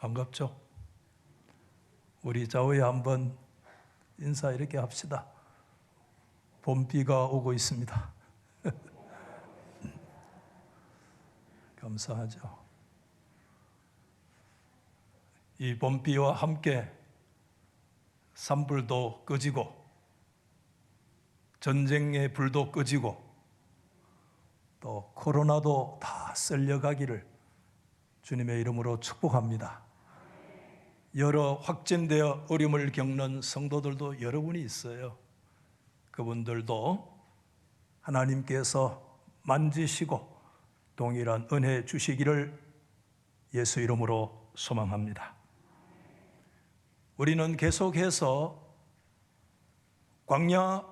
반갑죠? 우리 좌우에 한번 인사 이렇게 합시다. 봄비가 오고 있습니다. 감사하죠. 이 봄비와 함께 산불도 꺼지고 전쟁의 불도 꺼지고 또 코로나도 다 쓸려가기를 주님의 이름으로 축복합니다. 여러 확진되어 어려움을 겪는 성도들도 여러분이 있어요. 그분들도 하나님께서 만지시고 동일한 은혜 주시기를 예수 이름으로 소망합니다. 우리는 계속해서 광야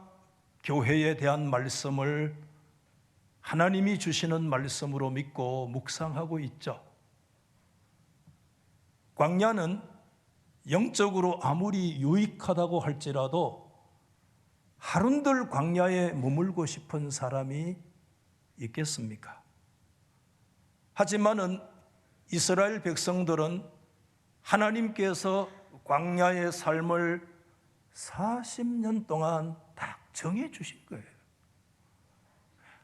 교회에 대한 말씀을 하나님이 주시는 말씀으로 믿고 묵상하고 있죠. 광야는 영적으로 아무리 유익하다고 할지라도 하룬들 광야에 머물고 싶은 사람이 있겠습니까? 하지만은 이스라엘 백성들은 하나님께서 광야의 삶을 40년 동안 딱 정해 주신 거예요.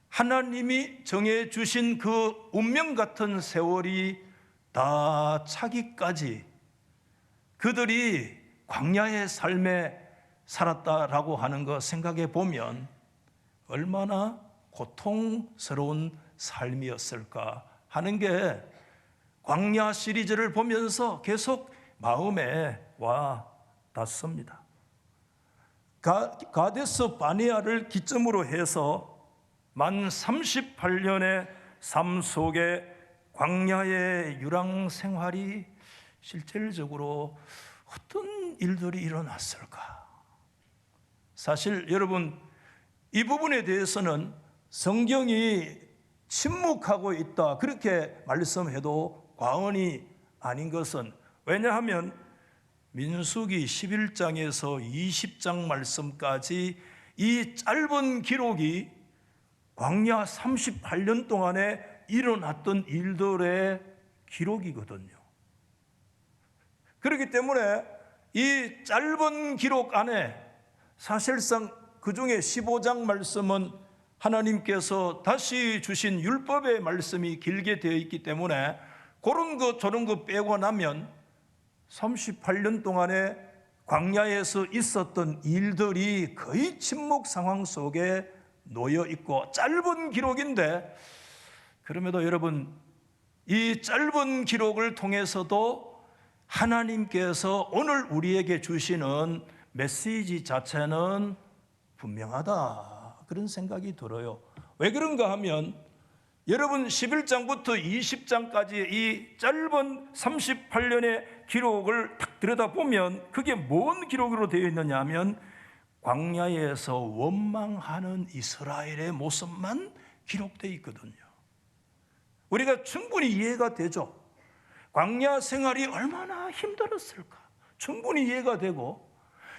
하나님이 정해 주신 그 운명 같은 세월이 다 차기까지 그들이 광야의 삶에 살았다라고 하는 거 생각해 보면 얼마나 고통스러운 삶이었을까 하는 게 광야 시리즈를 보면서 계속 마음에 와 닿습니다. 가데스 바네아를 기점으로 해서 만 38년의 삶 속에 광야의 유랑 생활이 실질적으로 어떤 일들이 일어났을까? 사실 여러분 이 부분에 대해서는 성경이 침묵하고 있다 그렇게 말씀해도 과언이 아닌 것은 왜냐하면 민수기 11장에서 20장 말씀까지 이 짧은 기록이 광야 38년 동안에 일어났던 일들의 기록이거든요. 그렇기 때문에 이 짧은 기록 안에 사실상 그 중에 15장 말씀은 하나님께서 다시 주신 율법의 말씀이 길게 되어 있기 때문에 그런 거 저런 거 빼고 나면 38년 동안에 광야에서 있었던 일들이 거의 침묵 상황 속에 놓여 있고 짧은 기록인데 그럼에도 여러분 이 짧은 기록을 통해서도 하나님께서 오늘 우리에게 주시는 메시지 자체는 분명하다 그런 생각이 들어요. 왜 그런가 하면 여러분 11장부터 20장까지의 이 짧은 38년의 기록을 딱 들여다보면 그게 뭔 기록으로 되어 있느냐 하면 광야에서 원망하는 이스라엘의 모습만 기록되어 있거든요. 우리가 충분히 이해가 되죠. 광야 생활이 얼마나 힘들었을까 충분히 이해가 되고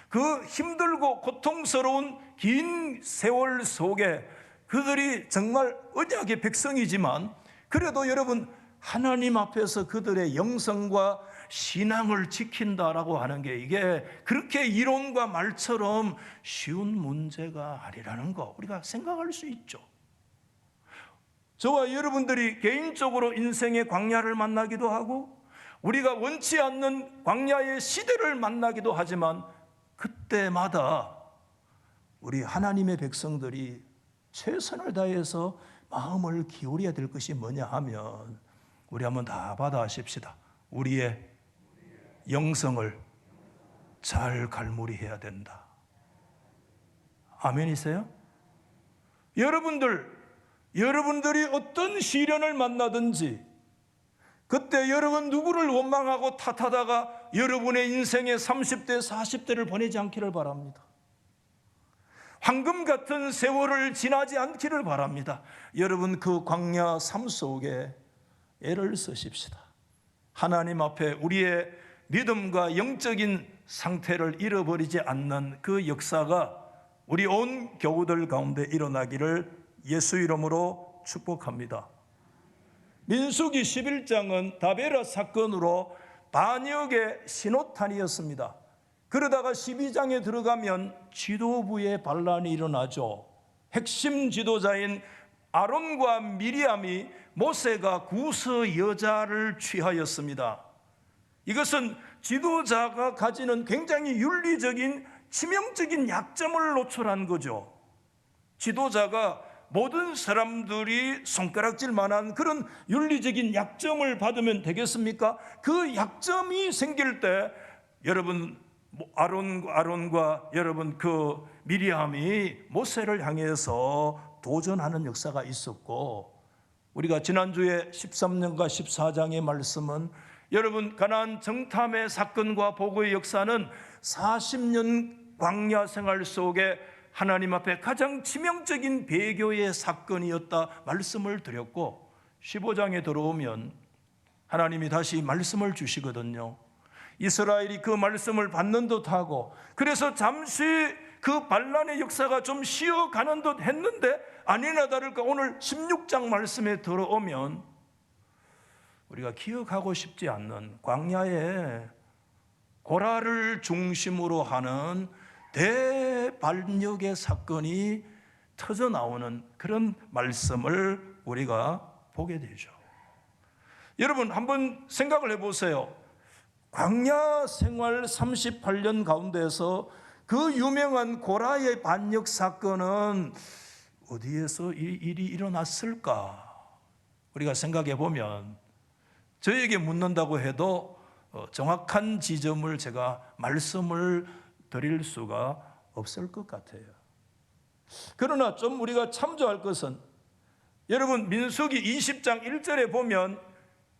그 힘들고 고통스러운 긴 세월 속에 그들이 정말 언약의 백성이지만 그래도 여러분 하나님 앞에서 그들의 영성과 신앙을 지킨다라고 하는 게 이게 그렇게 이론과 말처럼 쉬운 문제가 아니라는 거 우리가 생각할 수 있죠. 저와 여러분들이 개인적으로 인생의 광야를 만나기도 하고 우리가 원치 않는 광야의 시대를 만나기도 하지만 그때마다 우리 하나님의 백성들이 최선을 다해서 마음을 기울여야 될 것이 뭐냐 하면 우리 한번 다 받아하십시다. 우리의 영성을 잘 갈무리해야 된다. 아멘이세요? 여러분들이 어떤 시련을 만나든지 그때 여러분 누구를 원망하고 탓하다가 여러분의 인생의 30대 40대를 보내지 않기를 바랍니다. 황금 같은 세월을 지나지 않기를 바랍니다. 여러분 그 광야 삶 속에 애를 쓰십시다. 하나님 앞에 우리의 믿음과 영적인 상태를 잃어버리지 않는 그 역사가 우리 온 교우들 가운데 일어나기를 예수 이름으로 축복합니다. 민수기 11장은 다베라 사건으로 반역의 신호탄이었습니다. 그러다가 12장에 들어가면 지도부의 반란이 일어나죠. 핵심 지도자인 아론과 미리암이 모세가 구서 여자를 취하였습니다. 이것은 지도자가 가지는 굉장히 윤리적인 치명적인 약점을 노출한 거죠. 지도자가 모든 사람들이 손가락질 만한 그런 윤리적인 약점을 받으면 되겠습니까? 그 약점이 생길 때 여러분 아론과 여러분 그 미리암이 모세를 향해서 도전하는 역사가 있었고, 우리가 지난주에 13년과 14장의 말씀은 여러분 가나안 정탐의 사건과 보고의 역사는 40년 광야 생활 속에 하나님 앞에 가장 치명적인 배교의 사건이었다 말씀을 드렸고, 15장에 들어오면 하나님이 다시 말씀을 주시거든요. 이스라엘이 그 말씀을 받는 듯하고, 그래서 잠시 그 반란의 역사가 좀 쉬어가는 듯 했는데 아니나 다를까 오늘 16장 말씀에 들어오면 우리가 기억하고 싶지 않는 광야에 고라를 중심으로 하는 대반역의 사건이 터져 나오는 그런 말씀을 우리가 보게 되죠. 여러분 한번 생각을 해보세요. 광야 생활 38년 가운데서 그 유명한 고라의 반역 사건은 어디에서 이 일이 일어났을까? 우리가 생각해 보면 저에게 묻는다고 해도 정확한 지점을 제가 말씀을 드릴 수가 없을 것 같아요. 그러나 좀 우리가 참조할 것은, 여러분 민수기 20장 1절에 보면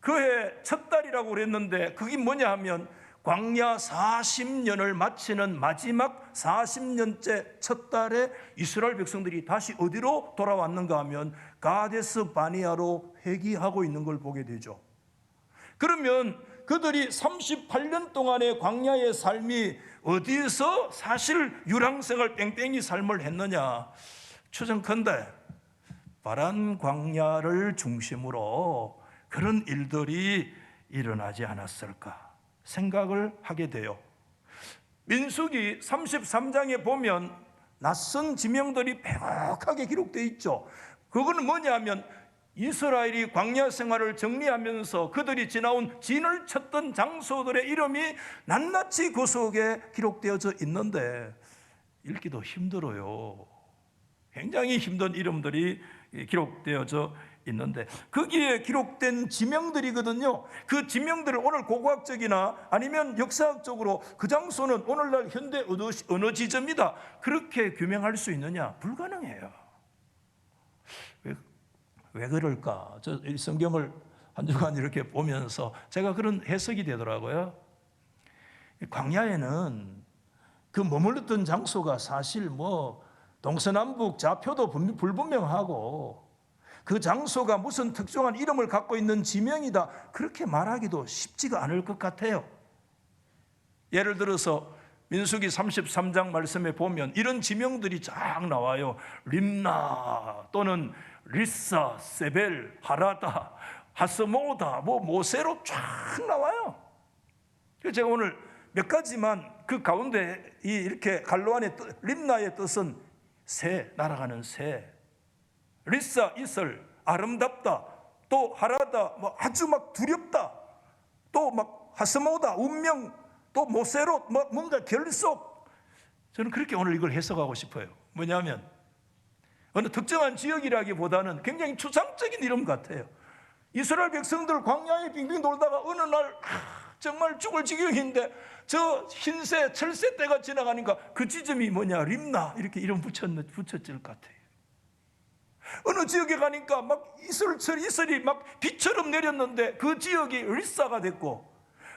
그해 첫 달이라고 그랬는데 그게 뭐냐 하면 광야 40년을 마치는 마지막 40년째 첫 달에 이스라엘 백성들이 다시 어디로 돌아왔는가 하면 가데스 바니아로 회귀하고 있는 걸 보게 되죠. 그러면 그들이 38년 동안의 광야의 삶이 어디에서 사실 유랑생활 뺑뺑이 삶을 했느냐? 추정컨대 바란 광야를 중심으로 그런 일들이 일어나지 않았을까 생각을 하게 돼요. 민수기 33장에 보면 낯선 지명들이 빼곡하게 기록되어 있죠. 그거는 뭐냐면 이스라엘이 광야 생활을 정리하면서 그들이 지나온 진을 쳤던 장소들의 이름이 낱낱이 그 속에 기록되어져 있는데 읽기도 힘들어요. 굉장히 힘든 이름들이 기록되어져 있는데 거기에 기록된 지명들이거든요. 그 지명들을 오늘 고고학적이나 아니면 역사학적으로 그 장소는 오늘날 현대 어느 지점이다 그렇게 규명할 수 있느냐? 불가능해요. 왜 그럴까? 저 성경을 한 주간 이렇게 보면서 제가 그런 해석이 되더라고요. 광야에는 그 머물렀던 장소가 사실 뭐 동서남북 좌표도 불분명하고 그 장소가 무슨 특정한 이름을 갖고 있는 지명이다 그렇게 말하기도 쉽지가 않을 것 같아요. 예를 들어서 민수기 33장 말씀에 보면 이런 지명들이 쫙 나와요. 림나 또는 리사, 세벨, 하라다, 하스모다, 모세로 쫙 나와요. 그래서 제가 오늘 몇 가지만 그 가운데 이렇게 갈로 안에 림나의 뜻은 새, 날아가는 새, 리사, 이슬, 아름답다, 또 하라다, 아주 막 두렵다, 또 막 하스모다, 운명, 또 모세로 뭔가 결속. 저는 그렇게 오늘 이걸 해석하고 싶어요. 뭐냐면 어느 특정한 지역이라기보다는 굉장히 추상적인 이름 같아요. 이스라엘 백성들 광야에 빙빙 돌다가 어느 날 정말 죽을 지경인데 저 흰새, 철새 때가 지나가니까 그 지점이 뭐냐? 림나 이렇게 이름 붙였을 것 같아요. 어느 지역에 가니까 막 이슬이 막 비처럼 내렸는데 그 지역이 리사가 됐고,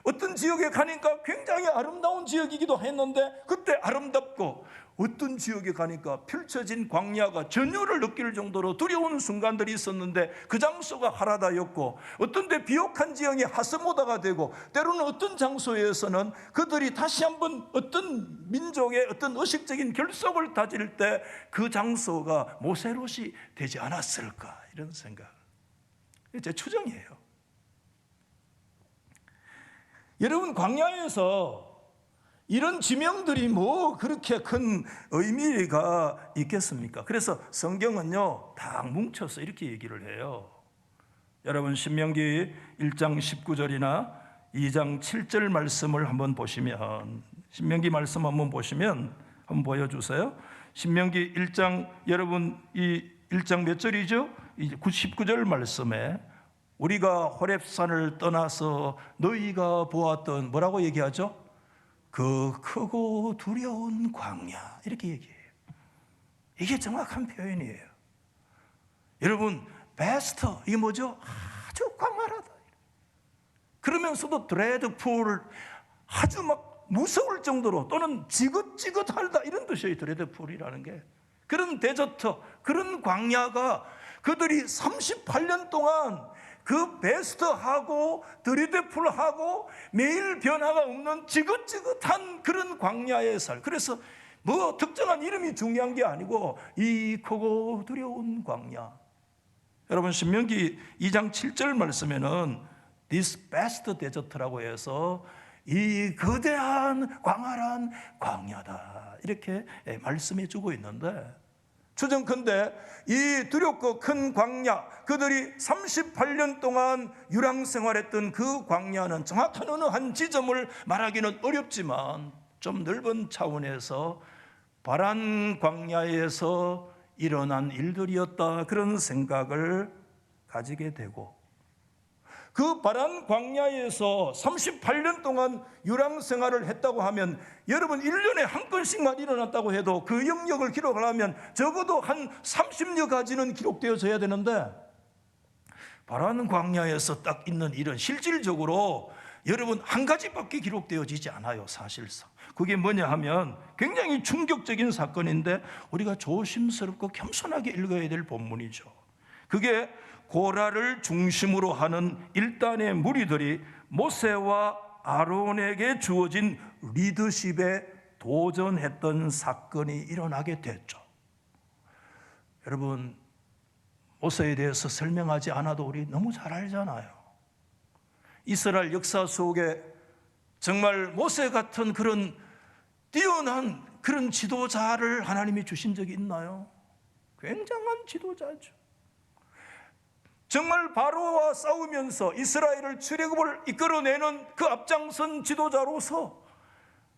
어떤 지역에 가니까 굉장히 아름다운 지역이기도 했는데 그때 아름답고, 어떤 지역에 가니까 펼쳐진 광야가 전율을 느낄 정도로 두려운 순간들이 있었는데 그 장소가 하라다였고, 어떤 데 비옥한 지형이 하스모다가 되고, 때로는 어떤 장소에서는 그들이 다시 한번 어떤 민족의 어떤 의식적인 결속을 다질 때 그 장소가 모세롯이 되지 않았을까, 이런 생각. 제 추정이에요. 여러분, 광야에서 이런 지명들이 뭐 그렇게 큰 의미가 있겠습니까? 그래서 성경은요 딱 뭉쳐서 이렇게 얘기를 해요. 여러분, 신명기 1장 19절이나 2장 7절 말씀을 한번 보시면, 신명기 말씀 한번 보시면 한번 보여주세요. 신명기 1장, 여러분 이 1장 몇 절이죠? 19절 말씀에 우리가 호렙산을 떠나서 너희가 보았던, 뭐라고 얘기하죠? 그 크고 두려운 광야, 이렇게 얘기해요. 이게 정확한 표현이에요. 여러분, 베스트, 이게 뭐죠? 아주 광활하다. 그러면서도 드레드풀, 아주 막 무서울 정도로, 또는 지긋지긋하다, 이런 뜻이에요. 드레드풀이라는 게. 그런 데저트, 그런 광야가 그들이 38년 동안 그 베스트하고 드레드풀하고 매일 변화가 없는 지긋지긋한 그런 광야의 살. 그래서 뭐 특정한 이름이 중요한 게 아니고 이 크고 두려운 광야. 여러분, 신명기 2장 7절 말씀에는 This best desert라고 해서 이 거대한 광활한 광야다, 이렇게 말씀해 주고 있는데, 추정컨대 이 두렵고 큰 광야, 그들이 38년 동안 유랑 생활했던 그 광야는 정확한 어느 한 지점을 말하기는 어렵지만 좀 넓은 차원에서 바란 광야에서 일어난 일들이었다, 그런 생각을 가지게 되고, 그 바란 광야에서 38년 동안 유랑 생활을 했다고 하면, 여러분 1년에 한 건씩만 일어났다고 해도 그 영역을 기록하려면 적어도 한 30여 가지는 기록되어져야 되는데, 바란 광야에서 딱 있는 일은 실질적으로 여러분 한 가지밖에 기록되어지지 않아요. 사실상 그게 뭐냐 하면 굉장히 충격적인 사건인데 우리가 조심스럽고 겸손하게 읽어야 될 본문이죠. 그게 고라를 중심으로 하는 일단의 무리들이 모세와 아론에게 주어진 리더십에 도전했던 사건이 일어나게 됐죠. 여러분, 모세에 대해서 설명하지 않아도 우리 너무 잘 알잖아요. 이스라엘 역사 속에 정말 모세 같은 그런 뛰어난 그런 지도자를 하나님이 주신 적이 있나요? 굉장한 지도자죠. 정말 바로와 싸우면서 이스라엘을 출애굽을 이끌어내는 그 앞장선 지도자로서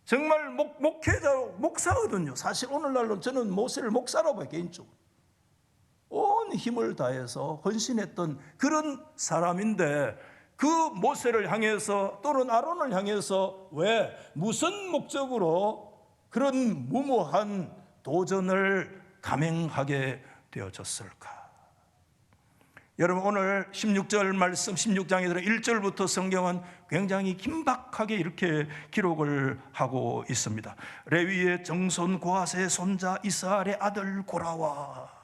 정말 목회자로, 목사거든요. 사실 오늘날로 저는 모세를 목사라고 봐요, 개인적으로. 온 힘을 다해서 헌신했던 그런 사람인데, 그 모세를 향해서 또는 아론을 향해서 왜, 무슨 목적으로 그런 무모한 도전을 감행하게 되어졌을까? 여러분, 오늘 16절 말씀, 16장에 들어 1절부터 성경은 굉장히 긴박하게 이렇게 기록을 하고 있습니다. 레위의 정손 고핫의 손자 이스라엘의 아들 고라와,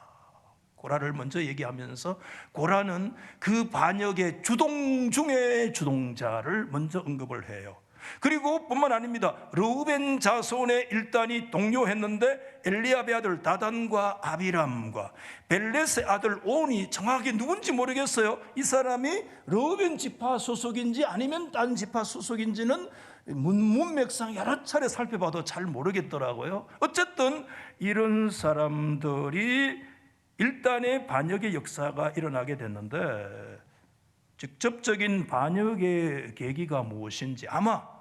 고라를 먼저 얘기하면서 고라는 그 반역의 주동 중의 주동자를 먼저 언급을 해요. 그리고 뿐만 아닙니다. 르우벤 자손의 일단이 동료했는데 엘리압의 아들 다단과 아비람과 벨렛의 아들 온이, 정확히 누군지 모르겠어요. 이 사람이 르우벤 지파 소속인지 아니면 딴 지파 소속인지는 문맥상 여러 차례 살펴봐도 잘 모르겠더라고요. 어쨌든 이런 사람들이 일단의 반역의 역사가 일어나게 됐는데, 직접적인 반역의 계기가 무엇인지, 아마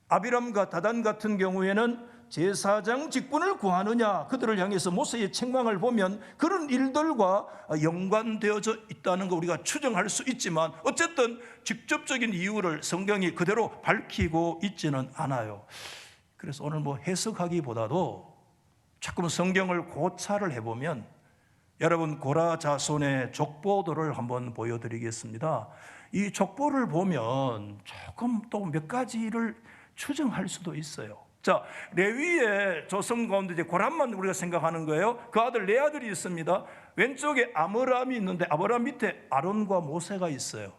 아비람과 다단 같은 경우에는 제사장 직분을 구하느냐, 그들을 향해서 모세의 책망을 보면 그런 일들과 연관되어져 있다는 거 우리가 추정할 수 있지만, 어쨌든 직접적인 이유를 성경이 그대로 밝히고 있지는 않아요. 그래서 오늘 뭐 해석하기보다도 자꾸 성경을 고찰을 해보면, 여러분 고라 자손의 족보들을 한번 보여드리겠습니다. 이 족보를 보면 조금 또 몇 가지를 추정할 수도 있어요. 자, 레위의 조선 가운데 이제 고람만 우리가 생각하는 거예요. 그 아들 네 아들이 있습니다. 왼쪽에 아므람이 있는데 아므람 밑에 아론과 모세가 있어요.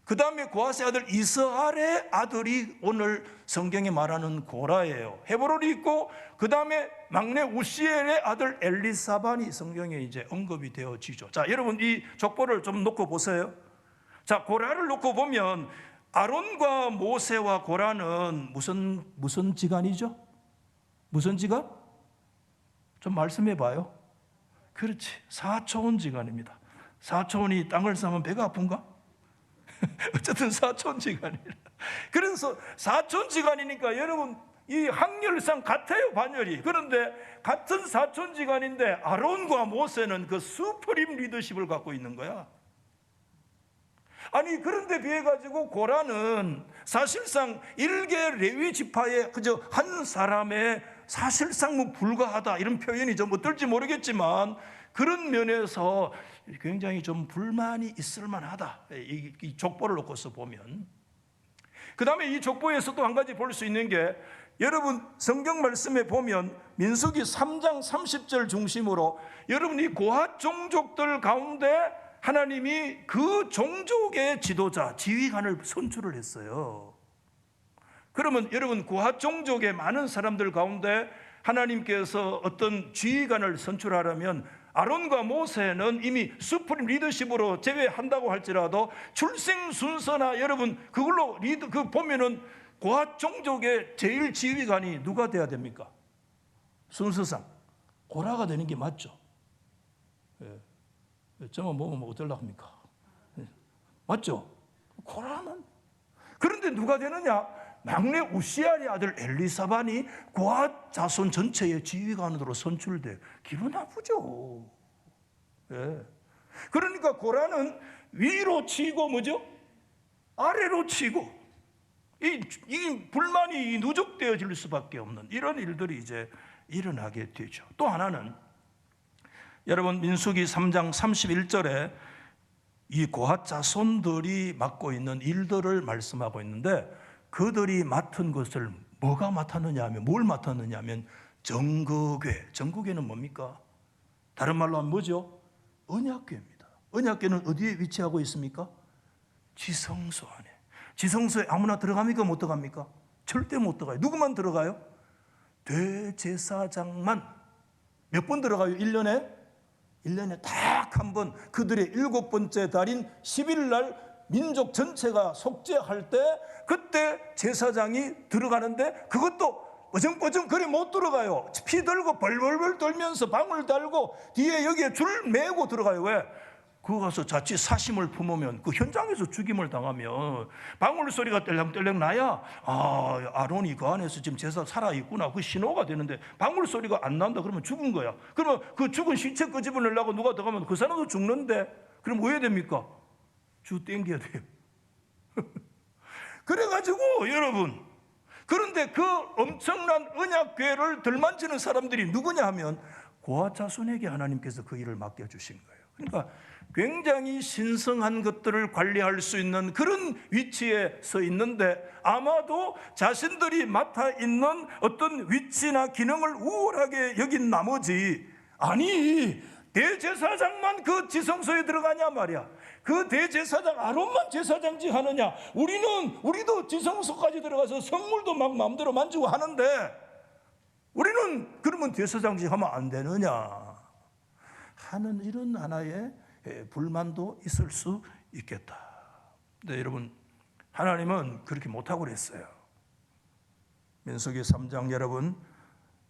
그 다음에 고핫의 아들 이스할의 아들이 오늘 성경에 말하는 고라예요. 헤브론이 있고, 그 다음에 막내 우시엘의 아들 엘리사반이 성경에 이제 언급이 되어지죠. 자, 여러분 이 족보를 좀 놓고 보세요. 자, 고라를 놓고 보면 아론과 모세와 고라는 무슨 지간이죠? 무슨 지간? 좀 말씀해 봐요. 그렇지, 사촌 지간입니다. 사촌이 땅을 싸면 배가 아픈가? 어쨌든 사촌 지간이라. 그래서 사촌 지간이니까 여러분 이 확률상 같아요, 반열이. 그런데 같은 사촌 지간인데 아론과 모세는 그 수프림 리더십을 갖고 있는 거야. 아니 그런데 비해 가지고 고라는 사실상 일개 레위 지파의 그저 한 사람의 사실상 뭐 불과하다 이런 표현이 좀 어떨지 모르겠지만 그런 면에서 굉장히 좀 불만이 있을 만하다. 이 족보를 놓고서 보면. 그 다음에 이 족보에서 또 한 가지 볼 수 있는 게 여러분 성경 말씀에 보면 민수기 3장 30절 중심으로 여러분 이 고핫 종족들 가운데 하나님이 그 종족의 지도자, 지휘관을 선출을 했어요. 그러면 여러분 고핫 종족의 많은 사람들 가운데 하나님께서 어떤 지휘관을 선출하려면 아론과 모세는 이미 수프림 리더십으로 제외한다고 할지라도 출생 순서나 여러분 그걸로 그 보면은 고핫 종족의 제일 지휘관이 누가 돼야 됩니까? 순서상 고라가 되는 게 맞죠. 저만 보면 어떨라 합니까? 맞죠? 고라는. 그런데 누가 되느냐? 막내 우시알의 아들 엘리사반이 고핫 자손 전체의 지휘관으로 선출돼. 기분 나쁘죠. 예. 그러니까 고라는 위로 치고 뭐죠? 아래로 치고 이 불만이 누적되어질 수밖에 없는 이런 일들이 이제 일어나게 되죠. 또 하나는 여러분 민수기 3장 31절에 이 고핫 자손들이 맡고 있는 일들을 말씀하고 있는데 그들이 맡은 것을 뭐가 맡았느냐 하면 뭘 맡았느냐 하면 정거궤. 정거궤는 뭡니까? 다른 말로 하면 뭐죠? 언약궤입니다. 언약궤는 어디에 위치하고 있습니까? 지성소 안에. 지성소에 아무나 들어갑니까? 못 들어갑니까? 절대 못 들어가요. 누구만 들어가요? 대제사장만. 몇 번 들어가요? 1년에 딱 한 번 그들의 7번째 달인 10일 날 민족 전체가 속죄할 때 그때 제사장이 들어가는데 그것도 어정버정 그래 못 들어가요. 피 들고 벌벌벌 떨면서 방울 달고 뒤에 여기에 줄 메고 들어가요. 왜? 그거 가서 자칫 사심을 품으면 그 현장에서 죽임을 당하면 방울 소리가 떨렁떨렁 나야 아론이 그 안에서 지금 제사 살아있구나 그 신호가 되는데 방울 소리가 안 난다 그러면 죽은 거야. 그러면 그 죽은 신체 끄집어내려고 누가 들어가면 그 사람도 죽는데 그럼 뭐 해야 됩니까? 주 땡겨야 돼요. 그래가지고 여러분 그런데 그 엄청난 언약궤를 들만지는 사람들이 누구냐 하면 고핫 자손에게 하나님께서 그 일을 맡겨주신 거예요. 그러니까 굉장히 신성한 것들을 관리할 수 있는 그런 위치에 서 있는데 아마도 자신들이 맡아 있는 어떤 위치나 기능을 우월하게 여긴 나머지 아니 대제사장만 그 지성소에 들어가냐 말이야. 그 대제사장 아론만 제사장직 하느냐? 우리도 지성소까지 들어가서 성물도 막 마음대로 만지고 하는데 우리는 그러면 대제사장직 하면 안 되느냐 하는 이런 하나의 불만도 있을 수 있겠다. 근데 여러분 하나님은 그렇게 못하고 그랬어요. 민수기 3장 여러분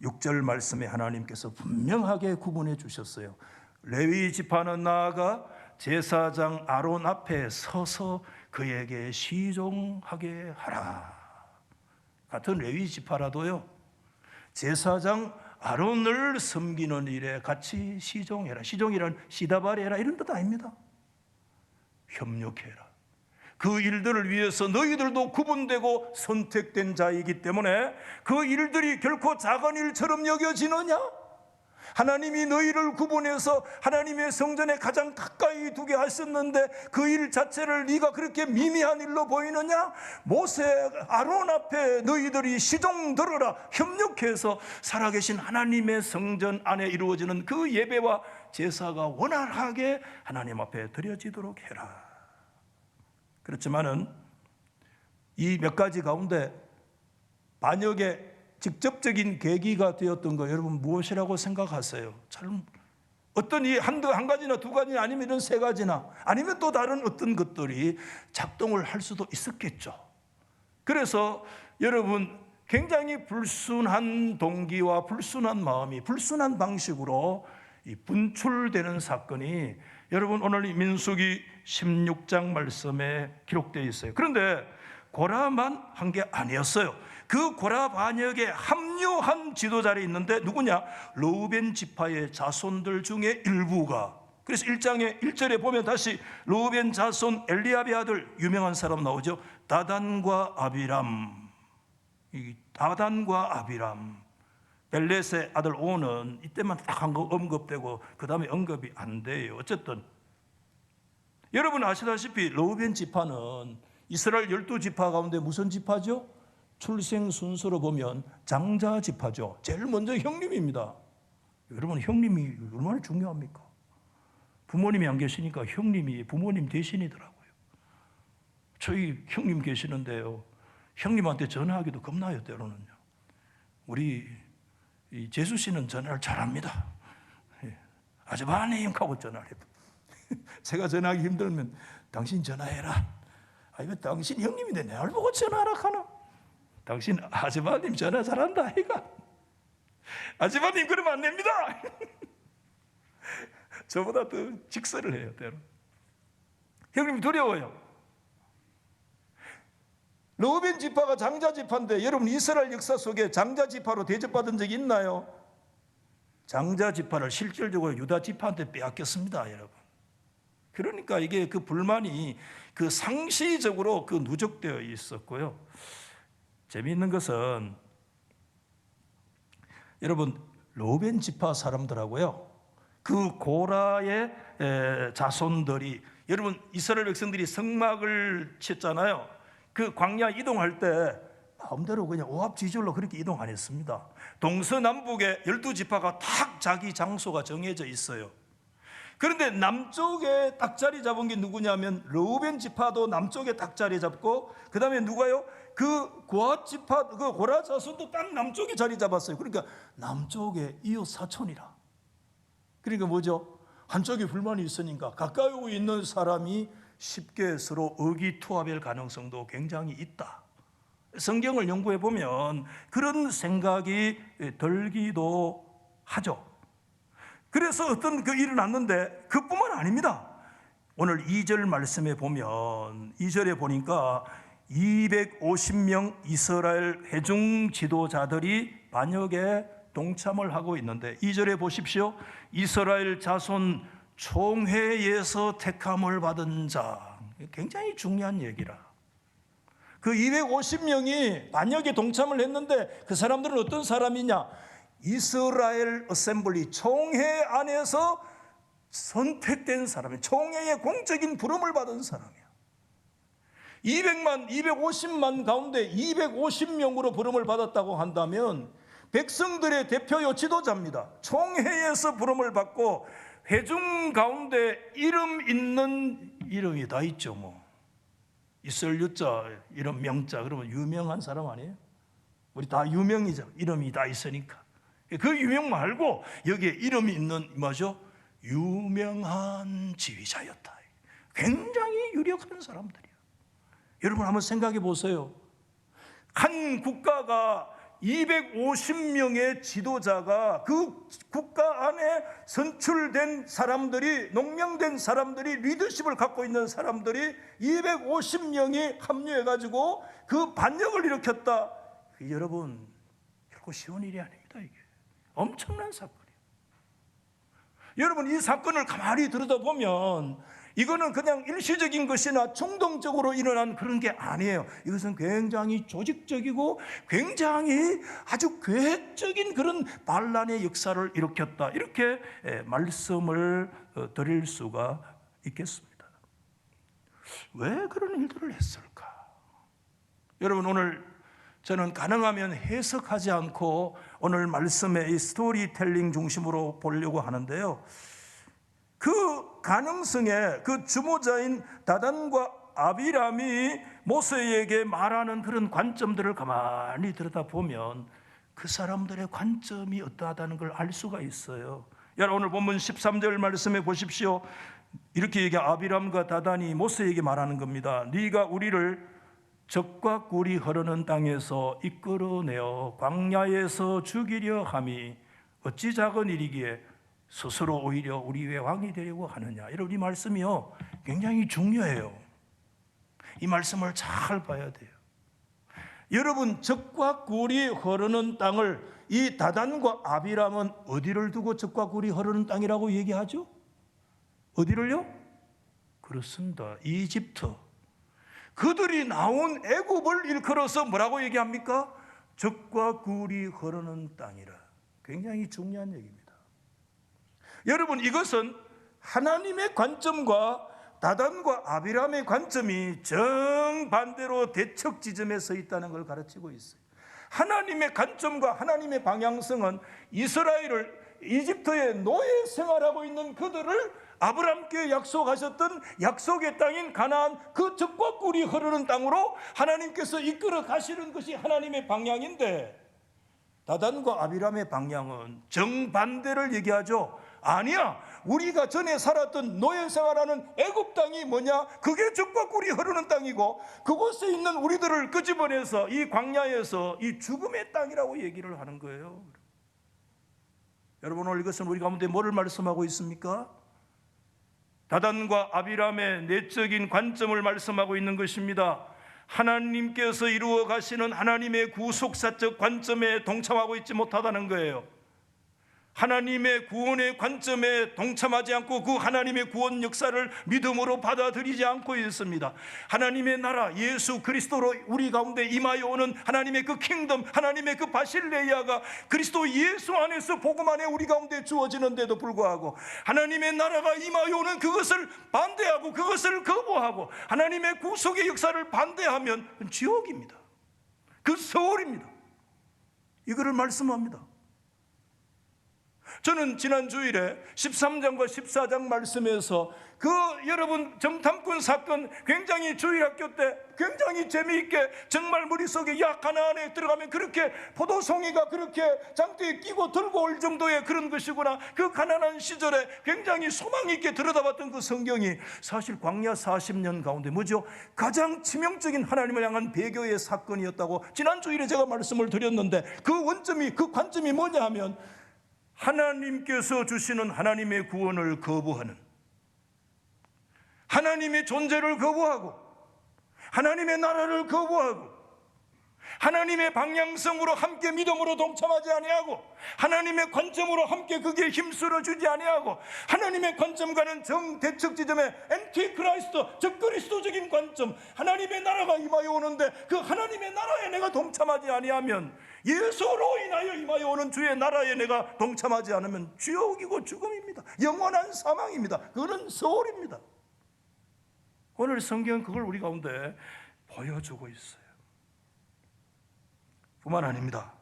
6절 말씀에 하나님께서 분명하게 구분해 주셨어요. 레위 지파는 나아가 제사장 아론 앞에 서서 그에게 시종하게 하라. 같은 레위 지파라도요 제사장 아론을 섬기는 일에 같이 시종해라. 시종이란 시다바리해라 이런 뜻 아닙니다. 협력해라. 그 일들을 위해서 너희들도 구분되고 선택된 자이기 때문에 그 일들이 결코 작은 일처럼 여겨지느냐? 하나님이 너희를 구분해서 하나님의 성전에 가장 가까이 두게 하셨는데 그 일 자체를 네가 그렇게 미미한 일로 보이느냐? 모세 아론 앞에 너희들이 시종 들어라. 협력해서 살아계신 하나님의 성전 안에 이루어지는 그 예배와 제사가 원활하게 하나님 앞에 드려지도록 해라. 그렇지만은 이 몇 가지 가운데 반역의 직접적인 계기가 되었던 거 여러분 무엇이라고 생각하세요? 잘 어떤 한 가지나 두 가지나 아니면 이런 세 가지나 아니면 또 다른 어떤 것들이 작동을 할 수도 있었겠죠. 그래서 여러분 굉장히 불순한 동기와 불순한 마음이 불순한 방식으로 분출되는 사건이 여러분 오늘 이 민수기 16장 말씀에 기록되어 있어요. 그런데 고라만 한 게 아니었어요. 그 고라 반역에 합류한 지도자들이 있는데 누구냐? 르우벤 지파의 자손들 중에 일부가. 그래서 1장에 1절에 보면 다시 르우벤 자손 엘리압의 아들 유명한 사람 나오죠. 다단과 아비람. 이 다단과 아비람. 벨렛의 아들 오는 이때만 딱 언급되고 그 다음에 언급이 안 돼요. 어쨌든 여러분 아시다시피 르우벤 지파는 이스라엘 12지파 가운데 무슨 지파죠? 출생 순서로 보면 장자 지파죠. 제일 먼저 형님입니다. 여러분 형님이 얼마나 중요합니까? 부모님이 안 계시니까 형님이 부모님 대신이더라고요. 저희 형님 계시는데요, 형님한테 전화하기도 겁나요. 때로는요. 우리 재수 씨는 전화를 잘합니다. 아주바님 하고 전화를 해요. 제가 전화하기 힘들면 당신 전화해라. 왜 당신 형님인데 내가 보고 전화하라 하나? 당신 아주바님 전화 잘한다 아이가. 아주바님 그러면 안 됩니다. 저보다 더 직설을 해요. 때로 형님 두려워요. 르우벤 지파가 장자 지파인데 여러분 이스라엘 역사 속에 장자 지파로 대접받은 적이 있나요? 장자 지파를 실질적으로 유다 지파한테 빼앗겼습니다. 여러분. 그러니까 이게 그 불만이 그 상시적으로 그 누적되어 있었고요. 재미있는 것은 여러분 르우벤 지파 사람들하고요, 그 고라의 자손들이, 여러분 이스라엘 백성들이 성막을 쳤잖아요. 그 광야 이동할 때 마음대로 그냥 오합지졸로 그렇게 이동 안 했습니다. 동서남북에 12지파가 탁 자기 장소가 정해져 있어요. 그런데 남쪽에 딱 자리 잡은 게 누구냐면 르우벤 지파도 남쪽에 딱 자리 잡고, 그 다음에 누가요? 그 고라 지파, 그 고라 자손도 딱 남쪽에 자리 잡았어요. 그러니까 남쪽에 이웃 사촌이라. 그러니까 뭐죠? 한쪽에 불만이 있으니까 가까이 있는 사람이 쉽게 서로 의기투합할 가능성도 굉장히 있다. 성경을 연구해 보면 그런 생각이 들기도 하죠. 그래서 어떤 그 일이 났는데 그뿐만 아닙니다. 오늘 2절 말씀에 보면 2절에 보니까 250명 이스라엘 회중 지도자들이 반역에 동참을 하고 있는데 2절에 보십시오. 이스라엘 자손 총회에서 택함을 받은 자. 굉장히 중요한 얘기라. 그 250명이 반역에 동참을 했는데 그 사람들은 어떤 사람이냐? 이스라엘 어셈블리 총회 안에서 선택된 사람이에요. 총회의 공적인 부름을 받은 사람이야. 250만 가운데 250명으로 부름을 받았다고 한다면 백성들의 대표요 지도자입니다. 총회에서 부름을 받고 회중 가운데 이름 있는 이름이 다 있죠. 뭐 있을 유자, 이름 명자, 그러면 유명한 사람 아니에요? 우리 다 유명이죠. 이름이 다 있으니까. 그 유명 말고 여기에 이름이 있는 뭐죠? 유명한 지휘자였다. 굉장히 유력한 사람들이에요. 여러분 한번 생각해 보세요. 한 국가가 250명의 지도자가 그 국가 안에 선출된 사람들이, 농명된 사람들이, 리더십을 갖고 있는 사람들이 250명이 합류해가지고 그 반역을 일으켰다. 여러분 결코 쉬운 일이 아닙니다. 이게 엄청난 사건이에요. 여러분 이 사건을 가만히 들여다보면 이거는 그냥 일시적인 것이나 충동적으로 일어난 그런 게 아니에요. 이것은 굉장히 조직적이고 굉장히 아주 계획적인 그런 반란의 역사를 일으켰다. 이렇게 말씀을 드릴 수가 있겠습니다. 왜 그런 일들을 했을까? 여러분 오늘 저는 가능하면 해석하지 않고 오늘 말씀의 이 스토리텔링 중심으로 보려고 하는데요. 그 가능성에 그 주모자인 다단과 아비람이 모세에게 말하는 그런 관점들을 가만히 들여다보면 그 사람들의 관점이 어떠하다는 걸 알 수가 있어요. 오늘 본문 13절 말씀해 보십시오. 이렇게 아비람과 다단이 모세에게 말하는 겁니다. 네가 우리를 적과 꿀이 흐르는 땅에서 이끌어내어 광야에서 죽이려 함이 어찌 작은 일이기에 스스로 오히려 우리 위에 왕이 되려고 하느냐. 여러분, 이 말씀이요 굉장히 중요해요. 이 말씀을 잘 봐야 돼요. 여러분, 적과 꿀이 흐르는 땅을 이 다단과 아비람은 어디를 두고 적과 꿀이 흐르는 땅이라고 얘기하죠? 어디를요? 그렇습니다. 이집트. 그들이 나온 애굽을 일컬어서 뭐라고 얘기합니까? 적과 꿀이 흐르는 땅이라. 굉장히 중요한 얘기입니다. 여러분, 이것은 하나님의 관점과 다단과 아비람의 관점이 정반대로 대척 지점에 서 있다는 걸 가르치고 있어요. 하나님의 관점과 하나님의 방향성은 이스라엘을 이집트의 노예 생활하고 있는 그들을 아브라함께 약속하셨던 약속의 땅인 가나안, 그 적과 꿀이 흐르는 땅으로 하나님께서 이끌어 가시는 것이 하나님의 방향인데, 다단과 아비람의 방향은 정반대를 얘기하죠. 아니야, 우리가 전에 살았던 노예 생활하는 애굽 땅이 뭐냐? 그게 적과 꿀이 흐르는 땅이고, 그곳에 있는 우리들을 끄집어내서 이 광야에서 이 죽음의 땅이라고 얘기를 하는 거예요. 여러분, 오늘 이것은 우리 가운데 뭐를 말씀하고 있습니까? 다단과 아비람의 내적인 관점을 말씀하고 있는 것입니다. 하나님께서 이루어 가시는 하나님의 구속사적 관점에 동참하고 있지 못하다는 거예요. 하나님의 구원의 관점에 동참하지 않고 그 하나님의 구원 역사를 믿음으로 받아들이지 않고 있습니다. 하나님의 나라 예수 그리스도로 우리 가운데 임하여 오는 하나님의 그 킹덤, 하나님의 그 바실레이아가 그리스도 예수 안에서 복음 안에 우리 가운데 주어지는데도 불구하고 하나님의 나라가 임하여 오는 그것을 반대하고 그것을 거부하고 하나님의 구속의 역사를 반대하면 지옥입니다. 그 서울입니다. 이거를 말씀합니다. 저는 지난 주일에 13장과 14장 말씀에서 그 여러분 정탐꾼 사건 굉장히 주일학교 때 굉장히 재미있게 정말 머릿속에 가나안에 들어가면 그렇게 포도송이가 그렇게 장대에 끼고 들고 올 정도의 그런 것이구나, 그 가난한 시절에 굉장히 소망 있게 들여다봤던 그 성경이 사실 광야 40년 가운데 뭐죠? 가장 치명적인 하나님을 향한 배교의 사건이었다고 지난 주일에 제가 말씀을 드렸는데, 그 원점이 그 관점이 뭐냐 하면 하나님께서 주시는 하나님의 구원을 거부하는, 하나님의 존재를 거부하고 하나님의 나라를 거부하고 하나님의 방향성으로 함께 믿음으로 동참하지 아니하고 하나님의 관점으로 함께 거기에 힘쓸어 주지 아니하고 하나님의 관점과는 정대척 지점의 엔티크라이스트, 적그리스도적인 관점, 하나님의 나라가 임하여 오는데 그 하나님의 나라에 내가 동참하지 아니하면, 예수로 인하여 임하여 오는 주의 나라에 내가 동참하지 않으면 지옥이고 죽음입니다. 영원한 사망입니다. 그거는 서울입니다. 오늘 성경은 그걸 우리 가운데 보여주고 있어요. 뿐만 아닙니다.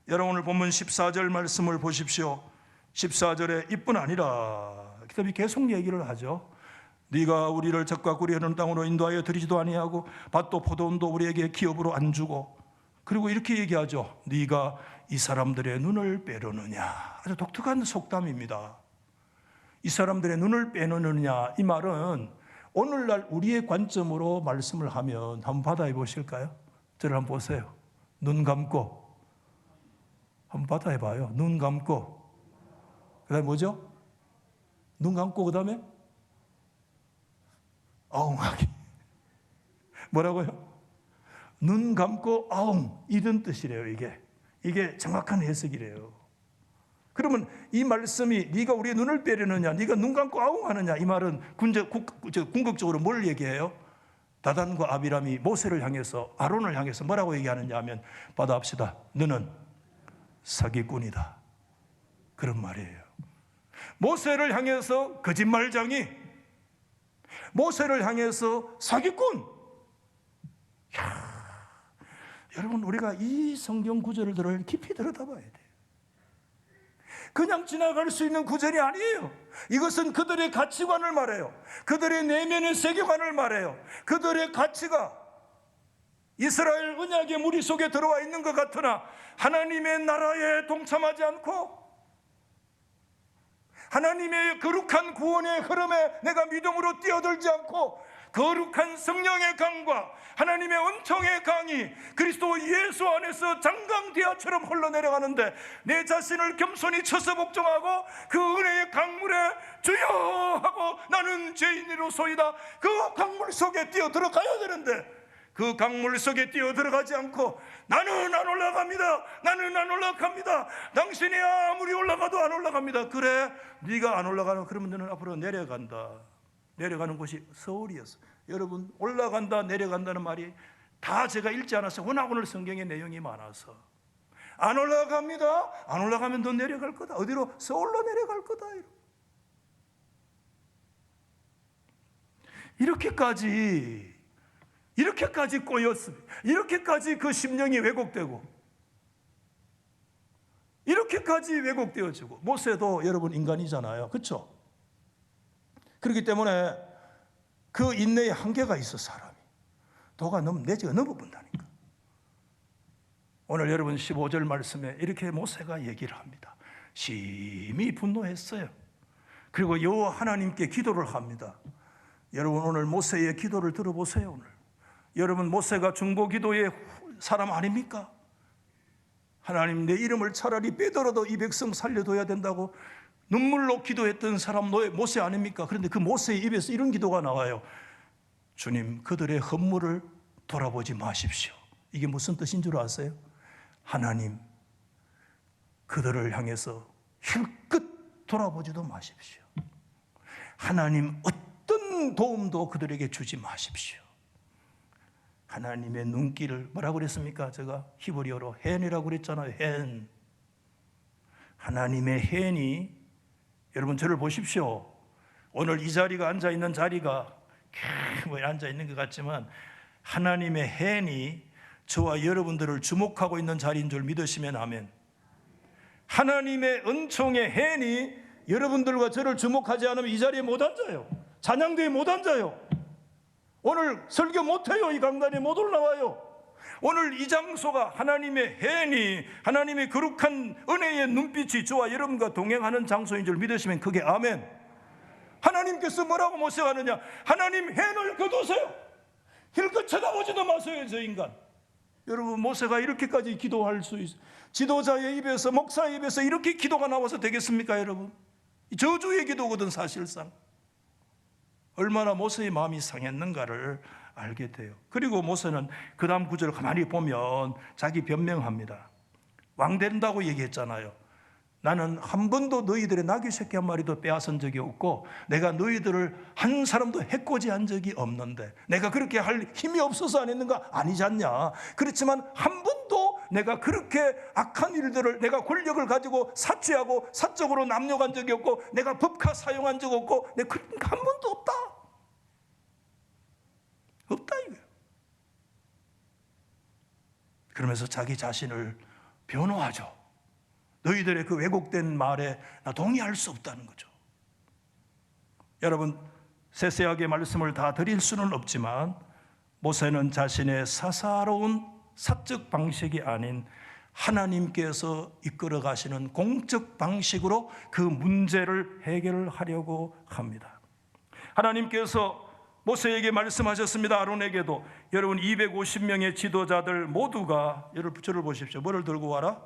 여러분, 오늘 본문 14절 말씀을 보십시오. 14절에 이뿐 아니라 그다음에 계속 얘기를 하죠. 네가 우리를 적과 꿀이 흐르는 땅으로 인도하여 들이지도 아니하고 밭도 포도원도 우리에게 기업으로 안 주고, 그리고 이렇게 얘기하죠. 네가 이 사람들의 눈을 빼려느냐. 아주 독특한 속담입니다. 이 사람들의 눈을 빼려느냐, 이 말은 오늘날 우리의 관점으로 말씀을 하면 한번 받아해 보실까요? 저를 한번 보세요. 눈 감고 한번 받아해 봐요. 눈 감고, 그 다음에 뭐죠? 눈 감고 그 다음에 아웅하기. 뭐라고요? 눈 감고 아웅, 이런 뜻이래요. 이게 정확한 해석이래요. 그러면 이 말씀이 네가 우리의 눈을 빼려느냐, 네가 눈 감고 아웅하느냐, 이 말은 궁극적으로 뭘 얘기해요? 다단과 아비람이 모세를 향해서, 아론을 향해서 뭐라고 얘기하느냐 하면, 받아합시다, 너는 사기꾼이다, 그런 말이에요. 모세를 향해서 거짓말쟁이, 모세를 향해서 사기꾼. 여러분, 우리가 이 성경 구절을 깊이 들여다봐야 돼요. 그냥 지나갈 수 있는 구절이 아니에요. 이것은 그들의 가치관을 말해요. 그들의 내면의 세계관을 말해요. 그들의 가치가 이스라엘 언약의 무리 속에 들어와 있는 것 같으나 하나님의 나라에 동참하지 않고 하나님의 거룩한 구원의 흐름에 내가 믿음으로 뛰어들지 않고 거룩한 성령의 강과 하나님의 은총의 강이 그리스도 예수 안에서 장강대하처럼 흘러내려가는데 내 자신을 겸손히 쳐서 복종하고 그 은혜의 강물에 주여 하고 나는 죄인이로소이다, 그 강물 속에 뛰어들어가야 되는데 그 강물 속에 뛰어들어가지 않고 나는 안 올라갑니다, 나는 안 올라갑니다, 당신이 아무리 올라가도 안 올라갑니다. 그래, 네가 안 올라가면 그러면 너는 앞으로 내려간다. 내려가는 곳이 서울이었어. 여러분, 올라간다 내려간다는 말이 다 제가 읽지 않았어요. 워낙 오늘 성경의 내용이 많아서. 안 올라갑니다. 안 올라가면 너 내려갈 거다. 어디로? 서울로 내려갈 거다. 이렇게까지 꼬였습니다. 이렇게까지 그 심령이 왜곡되고 이렇게까지 왜곡되어지고. 모세도 여러분 인간이잖아요, 그렇죠? 그렇기 때문에 그 인내에 한계가 있어. 사람이 도가 내지가 넘어본다니까. 오늘 여러분 15절 말씀에 이렇게 모세가 얘기를 합니다. 심히 분노했어요. 그리고 여호와 하나님께 기도를 합니다. 여러분, 오늘 모세의 기도를 들어보세요. 오늘 여러분, 모세가 중보기도의 사람 아닙니까? 하나님, 내 이름을 차라리 빼더라도 이 백성 살려둬야 된다고 눈물로 기도했던 사람 모세 아닙니까? 그런데 그 모세의 입에서 이런 기도가 나와요. 주님, 그들의 허물을 돌아보지 마십시오. 이게 무슨 뜻인 줄 아세요? 하나님, 그들을 향해서 힐끗 돌아보지도 마십시오. 하나님, 어떤 도움도 그들에게 주지 마십시오. 하나님의 눈길을 뭐라고 그랬습니까? 제가 히브리어로 헨이라고 그랬잖아요. 헨. 하나님의 헨이, 여러분 저를 보십시오. 오늘 이 자리가 앉아있는 자리가 앉아있는 것 같지만 하나님의 헨이 저와 여러분들을 주목하고 있는 자리인 줄 믿으시면 아멘. 하나님의 은총의 헨이 여러분들과 저를 주목하지 않으면 이 자리에 못 앉아요. 찬양대에 못 앉아요. 오늘 설교 못해요. 이 강단에 못 올라와요. 오늘 이 장소가 하나님의 헨이, 하나님의 거룩한 은혜의 눈빛이 저와 여러분과 동행하는 장소인 줄 믿으시면 그게 아멘. 하나님께서 뭐라고 모세하느냐? 하나님, 헨을 거두세요. 힐끗 쳐다보지도 마세요, 저 인간. 여러분, 모세가 이렇게까지 기도할 수 있어요. 지도자의 입에서, 목사의 입에서 이렇게 기도가 나와서 되겠습니까, 여러분? 저주의 기도거든, 사실상. 얼마나 모세의 마음이 상했는가를 알게 돼요. 그리고 모세는 그 다음 구절을 가만히 보면 자기 변명합니다. 왕 된다고 얘기했잖아요. 나는 한 번도 너희들의 나귀 새끼 한 마리도 빼앗은 적이 없고 내가 너희들을 한 사람도 해코지한 적이 없는데 내가 그렇게 할 힘이 없어서 안 했는가? 아니지 않냐. 그렇지만 한 번도 내가 그렇게 악한 일들을, 내가 권력을 가지고 사취하고 사적으로 남용한 적이 없고 내가 법카 사용한 적 없고 내가 그러니까 한 번도 없다. 없다 이거예요. 그러면서 자기 자신을 변호하죠. 너희들의 그 왜곡된 말에 나 동의할 수 없다는 거죠. 여러분, 세세하게 말씀을 다 드릴 수는 없지만 모세는 자신의 사사로운 사적 방식이 아닌 하나님께서 이끌어 가시는 공적 방식으로 그 문제를 해결하려고 합니다. 하나님께서 모세에게 말씀하셨습니다. 아론에게도. 여러분, 250명의 지도자들 모두가, 여러분 저를 보십시오. 뭐를 들고 와라?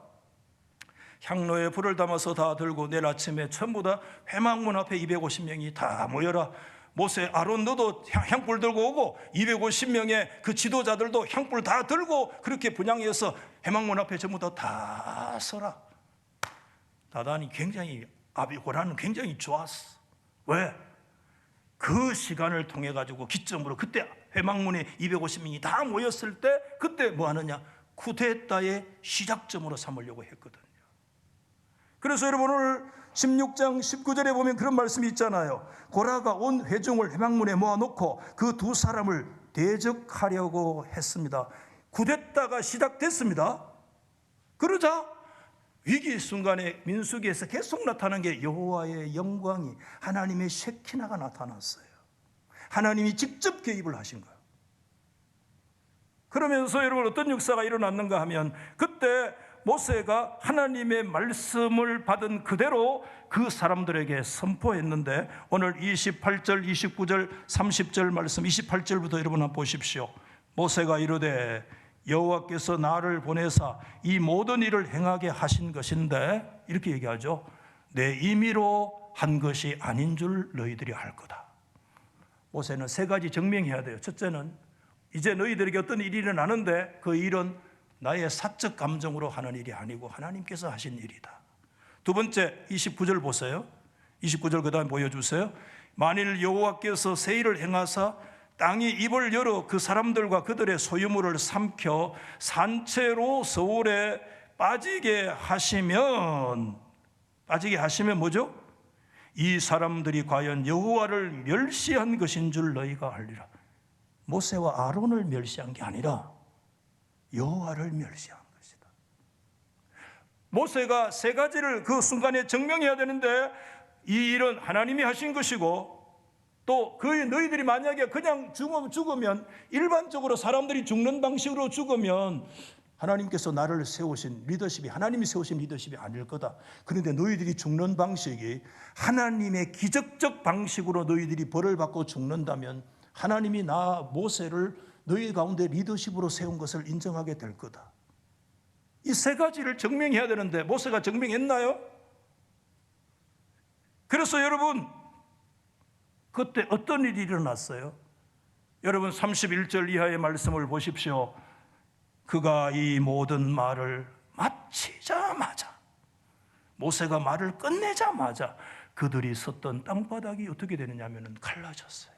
향로에 불을 담아서 다 들고 내일 아침에 전부 다 회막문 앞에 250명이 다 모여라. 모세, 아론 너도 향불 들고 오고 250명의 그 지도자들도 향불 다 들고 그렇게 분향해서 회막문 앞에 전부 다 서라. 나단이 굉장히, 아비고라는 굉장히 좋았어. 왜? 그 시간을 통해 가지고 기점으로 그때 회막문에 250명이 다 모였을 때 그때 뭐 하느냐? 쿠데타의 시작점으로 삼으려고 했거든요. 그래서 여러분 오늘 16장 19절에 보면 그런 말씀이 있잖아요. 고라가 온 회중을 회막문에 모아놓고 그 두 사람을 대적하려고 했습니다. 쿠데타가 시작됐습니다. 그러자 위기 순간에 민수기에서 계속 나타난 게 여호와의 영광이, 하나님의 셰키나가 나타났어요. 하나님이 직접 개입을 하신 거예요. 그러면서 여러분 어떤 역사가 일어났는가 하면 그때 모세가 하나님의 말씀을 받은 그대로 그 사람들에게 선포했는데, 오늘 28절, 29절, 30절 말씀, 28절부터 여러분 한번 보십시오. 모세가 이르되 여호와께서 나를 보내사 이 모든 일을 행하게 하신 것인데, 이렇게 얘기하죠. 내 임의로 한 것이 아닌 줄 너희들이 알 거다. 모세는 세 가지 증명해야 돼요. 첫째는 이제 너희들에게 어떤 일이 일어나는데 그 일은 나의 사적 감정으로 하는 일이 아니고 하나님께서 하신 일이다. 두 번째, 29절 보세요. 29절 그 다음 보여주세요. 만일 여호와께서 새 일을 행하사 땅이 입을 열어 그 사람들과 그들의 소유물을 삼켜 산채로 서울에 빠지게 하시면 뭐죠? 이 사람들이 과연 여호와를 멸시한 것인 줄 너희가 알리라. 모세와 아론을 멸시한 게 아니라 여호와를 멸시한 것이다. 모세가 세 가지를 그 순간에 증명해야 되는데, 이 일은 하나님이 하신 것이고, 또 너희들이 만약에 그냥 죽으면, 일반적으로 사람들이 죽는 방식으로 죽으면 하나님께서 나를 세우신 리더십이 하나님이 세우신 리더십이 아닐 거다. 그런데 너희들이 죽는 방식이 하나님의 기적적 방식으로 너희들이 벌을 받고 죽는다면 하나님이 모세를 너희 가운데 리더십으로 세운 것을 인정하게 될 거다. 이 세 가지를 증명해야 되는데 모세가 증명했나요? 그래서 여러분, 그때 어떤 일이 일어났어요? 여러분 31절 이하의 말씀을 보십시오. 그가 이 모든 말을 마치자마자, 모세가 말을 끝내자마자 그들이 섰던 땅바닥이 어떻게 되느냐면 갈라졌어요.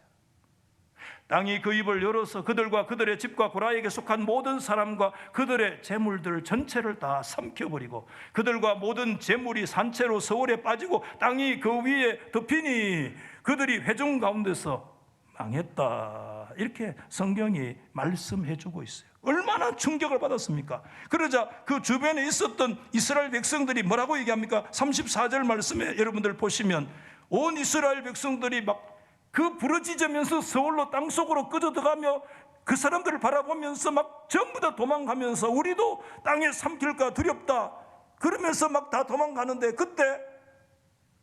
땅이 그 입을 열어서 그들과 그들의 집과 고라에게 속한 모든 사람과 그들의 재물들 전체를 다 삼켜버리고, 그들과 모든 재물이 산채로 서울에 빠지고 땅이 그 위에 덮이니 그들이 회중 가운데서 망했다. 이렇게 성경이 말씀해 주고 있어요. 얼마나 충격을 받았습니까? 그러자 그 주변에 있었던 이스라엘 백성들이 뭐라고 얘기합니까? 34절 말씀에 여러분들 보시면 온 이스라엘 백성들이 막 그 부르짖으면서 서울로 땅속으로 꺼져 들어가며 그 사람들을 바라보면서 막 전부 다 도망가면서 우리도 땅에 삼킬까 두렵다 그러면서 막 다 도망가는데, 그때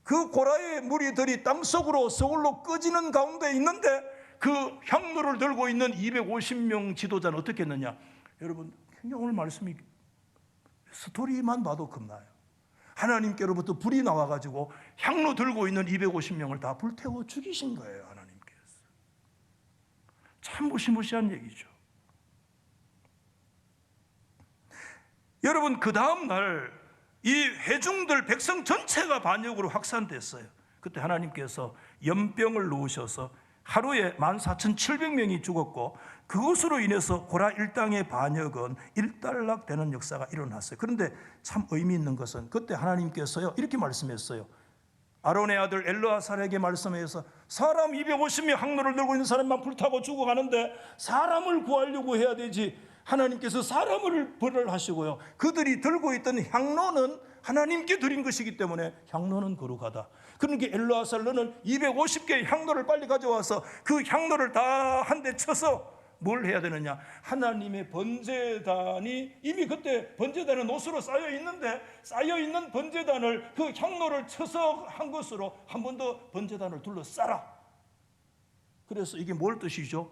그 고라의 무리들이 땅속으로 서울로 꺼지는 가운데 있는데 그 향로를 들고 있는 250명 지도자는 어떻게 했느냐? 여러분, 그냥 오늘 말씀이 스토리만 봐도 겁나요. 하나님께로부터 불이 나와가지고 향로 들고 있는 250명을 다 불태워 죽이신 거예요. 하나님께서. 참 무시무시한 얘기죠. 여러분, 그 다음 날 이 회중들 백성 전체가 반역으로 확산됐어요. 그때 하나님께서 연병을 놓으셔서 하루에 14,700명이 죽었고, 그것으로 인해서 고라 일당의 반역은 일단락되는 역사가 일어났어요. 그런데 참 의미 있는 것은 그때 하나님께서요 이렇게 말씀했어요. 아론의 아들 엘르아살에게 말씀해서 사람 250명 항로를 들고 있는 사람만 불타고 죽어가는데 사람을 구하려고 해야 되지, 하나님께서 사람을 벌을 하시고요, 그들이 들고 있던 향로는 하나님께 드린 것이기 때문에 향로는 거룩하다. 그러니까 엘르아살 너는 250개의 향로를 빨리 가져와서 그 향로를 다 한 대 쳐서 뭘 해야 되느냐? 하나님의 번제단이 이미 그때 번제단은 옷으로 쌓여 있는데 쌓여있는 번제단을 그 향로를 쳐서 한 것으로 한 번 더 번제단을 둘러싸라. 그래서 이게 뭘 뜻이죠?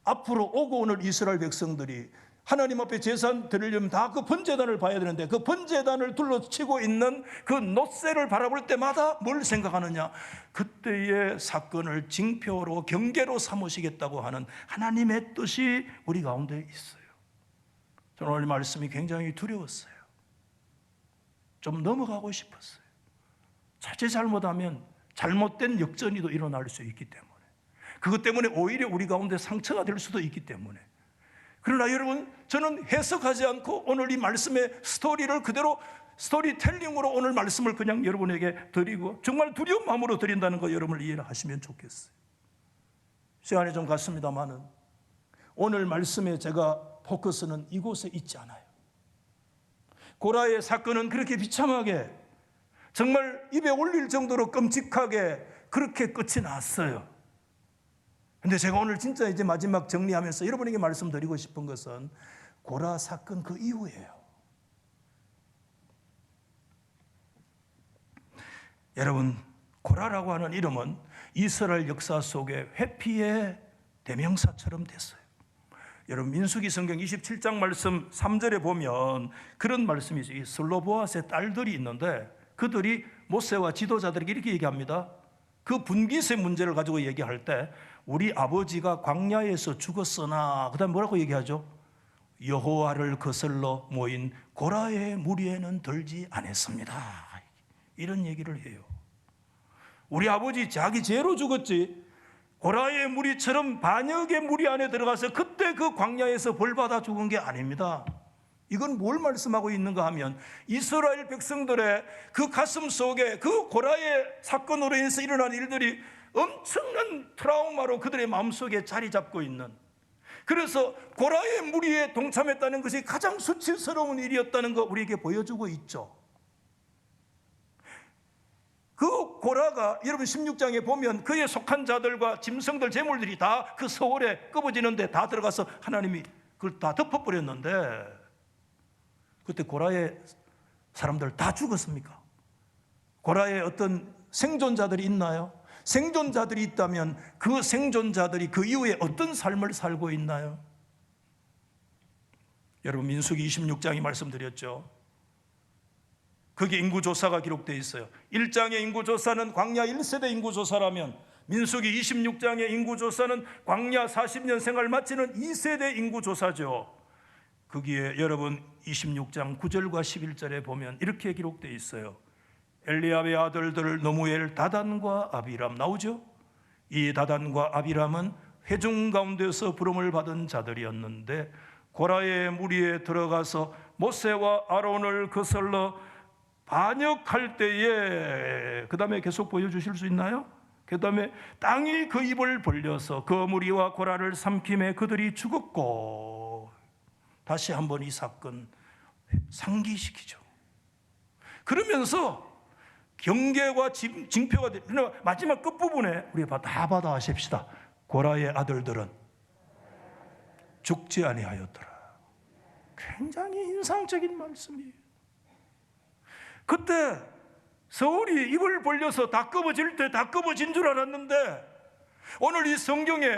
앞으로 오고 오는 이스라엘 백성들이 하나님 앞에 제사 드리려면 다 그 번제단을 봐야 되는데, 그 번제단을 둘러치고 있는 그 놋새를 바라볼 때마다 뭘 생각하느냐? 그때의 사건을 징표로 경계로 삼으시겠다고 하는 하나님의 뜻이 우리 가운데 있어요. 저는 오늘 말씀이 굉장히 두려웠어요. 좀 넘어가고 싶었어요. 자칫 잘못하면 잘못된 역전이도 일어날 수 있기 때문에, 그것 때문에 오히려 우리 가운데 상처가 될 수도 있기 때문에. 그러나 여러분, 저는 해석하지 않고 오늘 이 말씀의 스토리를 그대로 스토리텔링으로 오늘 말씀을 그냥 여러분에게 드리고, 정말 두려운 마음으로 드린다는 거 여러분을 이해하시면 좋겠어요. 시간이 좀 갔습니다만은 오늘 말씀에 제가 포커스는 이곳에 있지 않아요. 고라의 사건은 그렇게 비참하게, 정말 입에 올릴 정도로 끔찍하게 그렇게 끝이 났어요. 근데 제가 오늘 진짜 이제 마지막 정리하면서 여러분에게 말씀드리고 싶은 것은 고라 사건 그 이후예요. 여러분, 고라라고 하는 이름은 이스라엘 역사 속에 회피의 대명사처럼 됐어요. 여러분, 민수기 성경 27장 말씀 3절에 보면 그런 말씀이 있어요. 슬로보앗의 딸들이 있는데 그들이 모세와 지도자들에게 이렇게 얘기합니다. 그 분깃의 문제를 가지고 얘기할 때 우리 아버지가 광야에서 죽었으나, 그 다음에 뭐라고 얘기하죠? 여호와를 거슬러 모인 고라의 무리에는 들지 않았습니다. 이런 얘기를 해요. 우리 아버지 자기 죄로 죽었지, 고라의 무리처럼 반역의 무리 안에 들어가서 그때 그 광야에서 벌받아 죽은 게 아닙니다. 이건 뭘 말씀하고 있는가 하면 이스라엘 백성들의 그 가슴 속에 그 고라의 사건으로 인해서 일어난 일들이 엄청난 트라우마로 그들의 마음속에 자리 잡고 있는, 그래서 고라의 무리에 동참했다는 것이 가장 수치스러운 일이었다는 거 우리에게 보여주고 있죠. 그 고라가 여러분 16장에 보면 그에 속한 자들과 짐승들 재물들이 다 그 서울에 끄어지는데 다 들어가서 하나님이 그걸 다 덮어버렸는데, 그때 고라의 사람들 다 죽었습니까? 고라의 어떤 생존자들이 있나요? 생존자들이 있다면 그 생존자들이 그 이후에 어떤 삶을 살고 있나요? 여러분, 민수기 26장이 말씀드렸죠. 거기 인구조사가 기록되어 있어요. 1장의 인구조사는 광야 1세대 인구조사라면 민수기 26장의 인구조사는 광야 40년 생활 마치는 2세대 인구조사죠. 거기에 여러분 26장 9절과 11절에 보면 이렇게 기록되어 있어요. 엘리압의 아들들 너무엘, 다단과 아비람 나오죠. 이 다단과 아비람은 회중 가운데서 부름을 받은 자들이었는데 고라의 무리에 들어가서 모세와 아론을 거슬러 반역할 때에, 그 다음에 계속 보여주실 수 있나요? 그 다음에 땅이 그 입을 벌려서 그 무리와 고라를 삼킴에 그들이 죽었고, 다시 한번 이 사건 상기시키죠. 그러면서 경계와 징표가 되는 마지막 끝부분에 우리가 다 받아하십시다. 고라의 아들들은 죽지 아니하였더라. 굉장히 인상적인 말씀이에요. 그때 서울이 입을 벌려서 다 끄어질 때 다 끄어진 줄 알았는데 오늘 이 성경에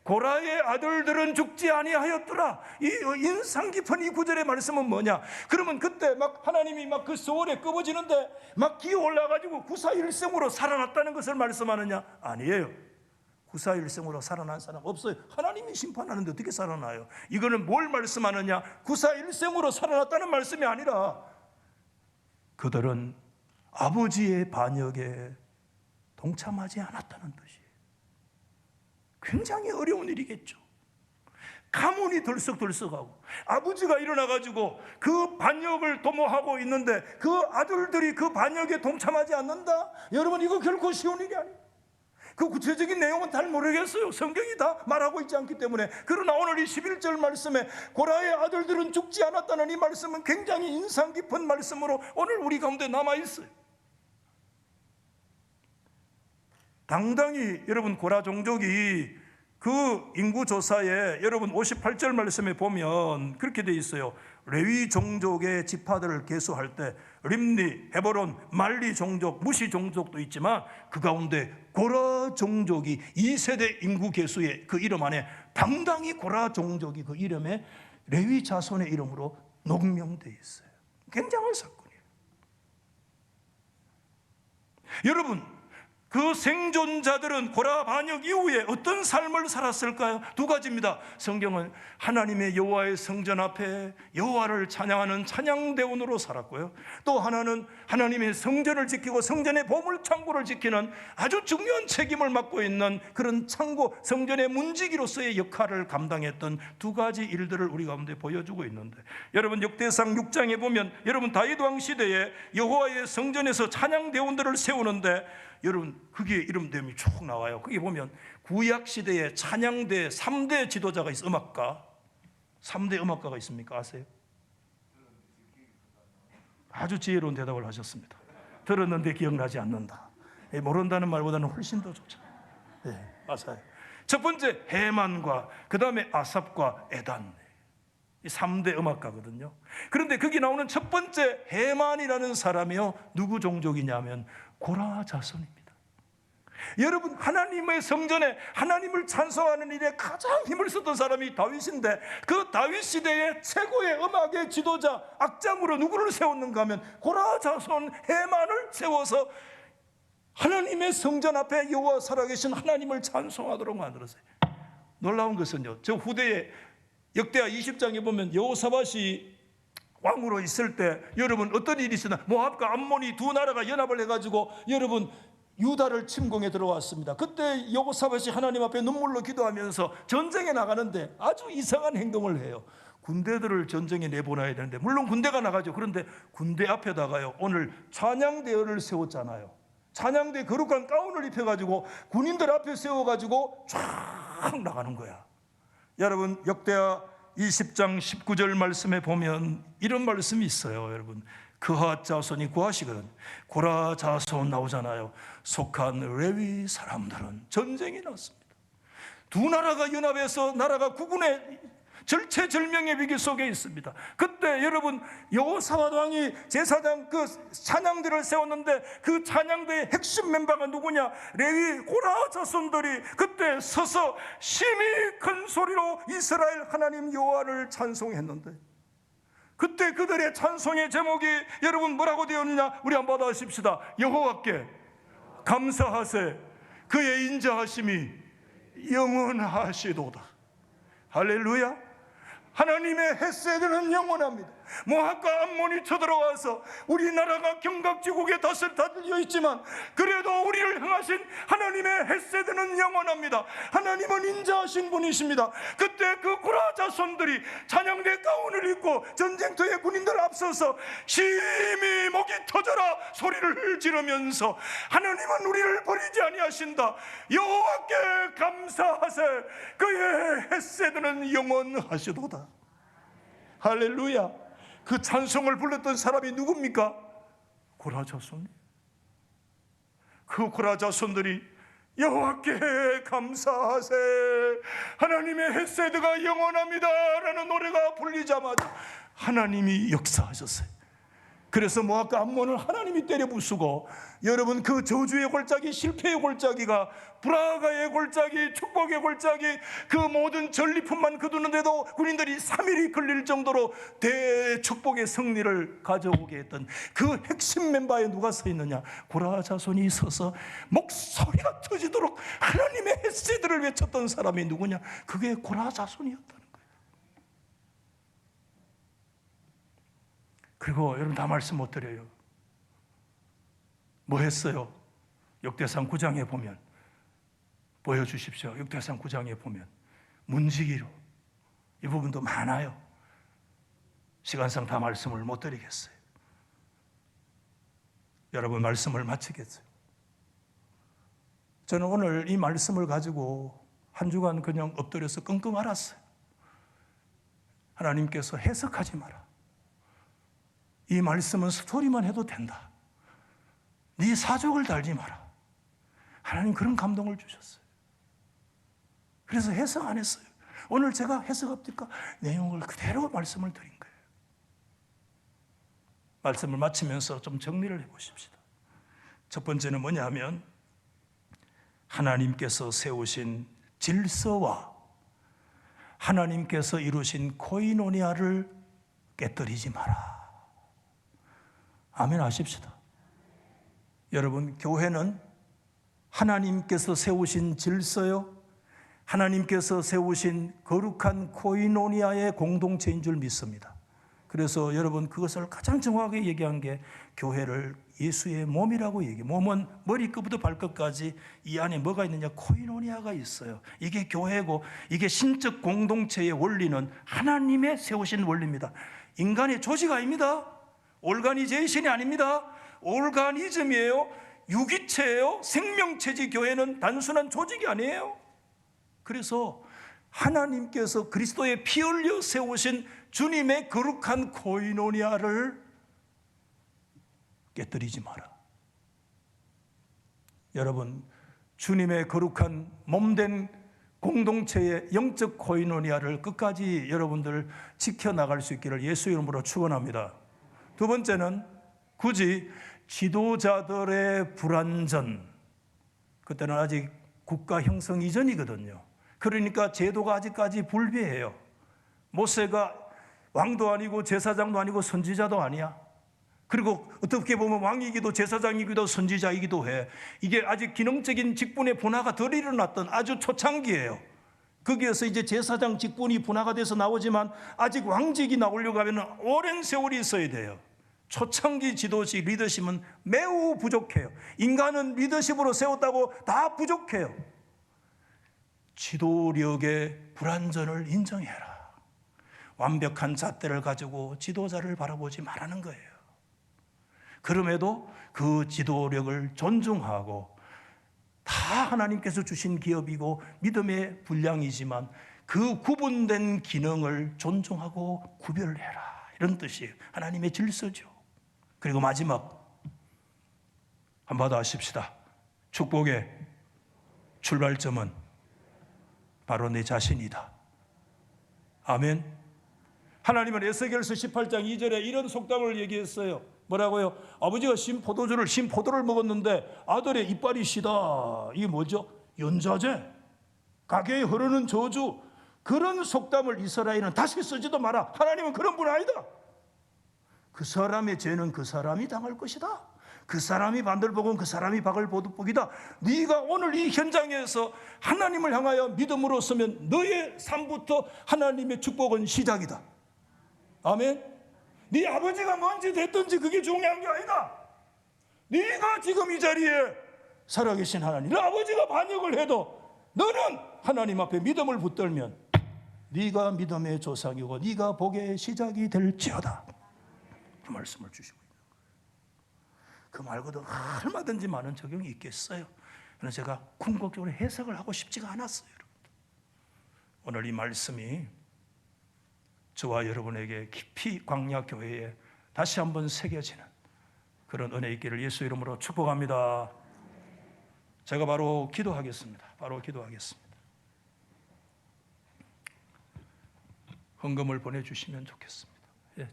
고라의 아들들은 죽지 아니하였더라, 이 인상 깊은 이 구절의 말씀은 뭐냐? 그러면 그때 막 하나님이 막 그 서울에 끄어지는데 막 기어 올라가지고 구사일생으로 살아났다는 것을 말씀하느냐? 아니에요. 구사일생으로 살아난 사람 없어요. 하나님이 심판하는데 어떻게 살아나요? 이거는 뭘 말씀하느냐? 구사일생으로 살아났다는 말씀이 아니라 그들은 아버지의 반역에 동참하지 않았다는 뜻이에요. 굉장히 어려운 일이겠죠. 가문이 들썩들썩하고 아버지가 일어나가지고 그 반역을 도모하고 있는데 그 아들들이 그 반역에 동참하지 않는다? 여러분, 이거 결코 쉬운 일이 아니에요. 그 구체적인 내용은 잘 모르겠어요. 성경이 다 말하고 있지 않기 때문에. 그러나 오늘 이 11절 말씀에 고라의 아들들은 죽지 않았다는 이 말씀은 굉장히 인상 깊은 말씀으로 오늘 우리 가운데 남아있어요. 당당히 여러분 고라 종족이 그 인구조사에 여러분 58절 말씀에 보면 그렇게 돼 있어요. 레위 종족의 지파들을 계수할 때 림니, 헤브론, 말리 종족, 무시 종족도 있지만 그 가운데 고라 종족이 2세대 인구 계수의 그 이름 안에 당당히 고라 종족이 그 이름에 레위 자손의 이름으로 녹명되어 있어요. 굉장한 사건이에요. 여러분, 그 생존자들은 고라 반역 이후에 어떤 삶을 살았을까요? 두 가지입니다. 성경은 하나님의 여호와의 성전 앞에 여호와를 찬양하는 찬양대원으로 살았고요, 또 하나는 하나님의 성전을 지키고 성전의 보물창고를 지키는 아주 중요한 책임을 맡고 있는 그런 창고, 성전의 문지기로서의 역할을 감당했던 두 가지 일들을 우리 가운데 보여주고 있는데, 여러분 역대상 6장에 보면 여러분 다윗 왕 시대에 여호와의 성전에서 찬양대원들을 세우는데 여러분 그게 이름됨이 쭉 나와요. 거기 보면 구약시대에 찬양대 3대 지도자가 있어요. 음악가 3대 음악가가 있습니까? 아세요? 아주 지혜로운 대답을 하셨습니다. 들었는데 기억나지 않는다. 모른다는 말보다는 훨씬 더 좋죠. 네, 맞아요. 첫 번째 해만과 그 다음에 아삽과 에단. 3대 음악가거든요. 그런데 거기 나오는 첫 번째 헤만이라는 사람이요, 누구 종족이냐면 고라 자손입니다. 여러분, 하나님의 성전에 하나님을 찬송하는 일에 가장 힘을 썼던 사람이 다윗인데, 그 다윗 시대의 최고의 음악의 지도자, 악장으로 누구를 세웠는가 하면 고라 자손 헤만을 세워서 하나님의 성전 앞에 여호와 살아계신 하나님을 찬송하도록 만들었어요. 놀라운 것은요, 저 후대에 역대하 20장에 보면 여호사밧이 왕으로 있을 때 여러분 어떤 일이 있었나? 모압과 암몬이 두 나라가 연합을 해가지고 여러분 유다를 침공해 들어왔습니다. 그때 여호사밧이 하나님 앞에 눈물로 기도하면서 전쟁에 나가는데 아주 이상한 행동을 해요. 군대들을 전쟁에 내보내야 되는데, 물론 군대가 나가죠. 그런데 군대 앞에다가요, 오늘 찬양대회를 세웠잖아요. 찬양대 거룩한 가운을 입혀가지고 군인들 앞에 세워가지고 쫙 나가는 거야. 여러분, 역대하 20장 19절 말씀에 보면 이런 말씀이 있어요. 여러분, 그핫 자손이 구하시거든. 고라 자손 나오잖아요. 속한 레위 사람들은 전쟁이 났습니다. 두 나라가 연합해서 나라가 구분해 절체절명의 위기 속에 있습니다. 그때 여러분, 여호사밧 왕이 제사장 그 찬양대를 세웠는데 그 찬양대의 핵심 멤버가 누구냐? 레위 고라 자손들이 그때 서서 심히 큰 소리로 이스라엘 하나님 여호와를 찬송했는데, 그때 그들의 찬송의 제목이 여러분 뭐라고 되었느냐? 우리 한번 받아십시다. 여호와께 감사하세, 그의 인자하심이 영원하시도다. 할렐루야. 하나님의 헤세드는 영원합니다. 모압과 암몬이 쳐들어와서 우리나라가 경각지국에 다스려 있지만 그래도 우리를 향하신 하나님의 헤세드는 영원합니다. 하나님은 인자하신 분이십니다. 그때 그 고라 자손들이 찬양대 가운을 입고 전쟁터에 군인들 앞서서 심히 목이 터져라 소리를 지르면서 하나님은 우리를 버리지 아니하신다. 여호와께 감사하세, 그의 헤세드는 영원하시도다. 할렐루야. 그 찬송을 불렀던 사람이 누굽니까? 고라 자손. 그 고라 자손들이 여호와께 감사하세, 하나님의 헤세드가 영원합니다 라는 노래가 불리자마자 하나님이 역사하셨어요. 그래서 모압과 암몬을 하나님이 때려 부수고, 여러분 그 저주의 골짜기, 실패의 골짜기가 브라가의 골짜기, 축복의 골짜기, 그 모든 전리품만 거두는데도 군인들이 3일이 걸릴 정도로 대축복의 승리를 가져오게 했던 그 핵심 멤버에 누가 서 있느냐? 고라 자손이 서서 목소리가 터지도록 하나님의 헤세드를 외쳤던 사람이 누구냐? 그게 고라 자손이었다는 거예요. 그리고 여러분 다 말씀 못 드려요. 뭐 했어요? 역대상 9장에 보면 보여주십시오. 역대상 9장에 보면 문지기로 이 부분도 많아요. 시간상 다 말씀을 못 드리겠어요. 여러분 말씀을 마치겠어요. 저는 오늘 이 말씀을 가지고 한 주간 그냥 엎드려서 끙끙 앓았어요. 하나님께서 해석하지 마라. 이 말씀은 스토리만 해도 된다. 네 사족을 달지 마라. 하나님 그런 감동을 주셨어요. 그래서 해석 안 했어요. 오늘 제가 해석합니까? 내용을 그대로 말씀을 드린 거예요. 말씀을 마치면서 좀 정리를 해보십시다. 첫 번째는 뭐냐 하면 하나님께서 세우신 질서와 하나님께서 이루신 코이노니아를 깨뜨리지 마라. 아멘 하십시다. 여러분, 교회는 하나님께서 세우신 질서요, 하나님께서 세우신 거룩한 코이노니아의 공동체인 줄 믿습니다. 그래서 여러분 그것을 가장 정확하게 얘기한 게 교회를 예수의 몸이라고 얘기해요. 몸은 머리끝부터 발끝까지 이 안에 뭐가 있느냐? 코이노니아가 있어요. 이게 교회고, 이게 신적 공동체의 원리는 하나님의 세우신 원리입니다. 인간의 조직 아닙니다. 올가니제이션이 아닙니다. 올가니즘이에요. 유기체예요. 생명체지. 교회는 단순한 조직이 아니에요. 그래서 하나님께서 그리스도의 피 흘려 세우신 주님의 거룩한 코이노니아를 깨뜨리지 마라. 여러분, 주님의 거룩한 몸된 공동체의 영적 코이노니아를 끝까지 여러분들 지켜나갈 수 있기를 예수 이름으로 축원합니다. 두 번째는 굳이 지도자들의 불완전, 그때는 아직 국가 형성 이전이거든요. 그러니까 제도가 아직까지 불비해요. 모세가 왕도 아니고 제사장도 아니고 선지자도 아니야. 그리고 어떻게 보면 왕이기도 제사장이기도 선지자이기도 해. 이게 아직 기능적인 직분의 분화가 덜 일어났던 아주 초창기예요. 거기에서 이제 제사장 직분이 분화가 돼서 나오지만 아직 왕직이 나오려고 하면 오랜 세월이 있어야 돼요. 초창기 지도시 리더십은 매우 부족해요. 인간은 리더십으로 세웠다고 다 부족해요. 지도력의 불완전을 인정해라. 완벽한 잣대를 가지고 지도자를 바라보지 말라는 거예요. 그럼에도 그 지도력을 존중하고 다 하나님께서 주신 기업이고 믿음의 분량이지만 그 구분된 기능을 존중하고 구별해라. 이런 뜻이 하나님의 질서죠. 그리고 마지막 한번 더 하십시다. 축복의 출발점은 바로 내 자신이다. 아멘. 하나님은 에스겔서 18장 2절에 이런 속담을 얘기했어요. 뭐라고요? 아버지가 신포도를 먹었는데 아들의 이빨이 시다. 이게 뭐죠? 연자제, 가게에 흐르는 저주. 그런 속담을 이스라엘은 다시 쓰지도 마라. 하나님은 그런 분 아니다. 그 사람의 죄는 그 사람이 당할 것이다. 그 사람이 반대를 보고 그 사람이 박을 보듯복이다. 네가 오늘 이 현장에서 하나님을 향하여 믿음으로 서면 너의 삶부터 하나님의 축복은 시작이다. 아멘. 네 아버지가 뭔지 됐든지 그게 중요한 게 아니다. 네가 지금 이 자리에 살아계신 하나님, 너 아버지가 반역을 해도 너는 하나님 앞에 믿음을 붙들면 네가 믿음의 조상이고 네가 복의 시작이 될지어다. 그 말씀을 주시고 있는 거예요. 그 말고도 얼마든지 많은 적용이 있겠어요. 그래서 제가 궁극적으로 해석을 하고 싶지가 않았어요. 오늘 이 말씀이 저와 여러분에게 깊이 광야교회에 다시 한번 새겨지는 그런 은혜 있기를 예수 이름으로 축복합니다. 제가 바로 기도하겠습니다. 헌금을 보내주시면 좋겠습니다. 예,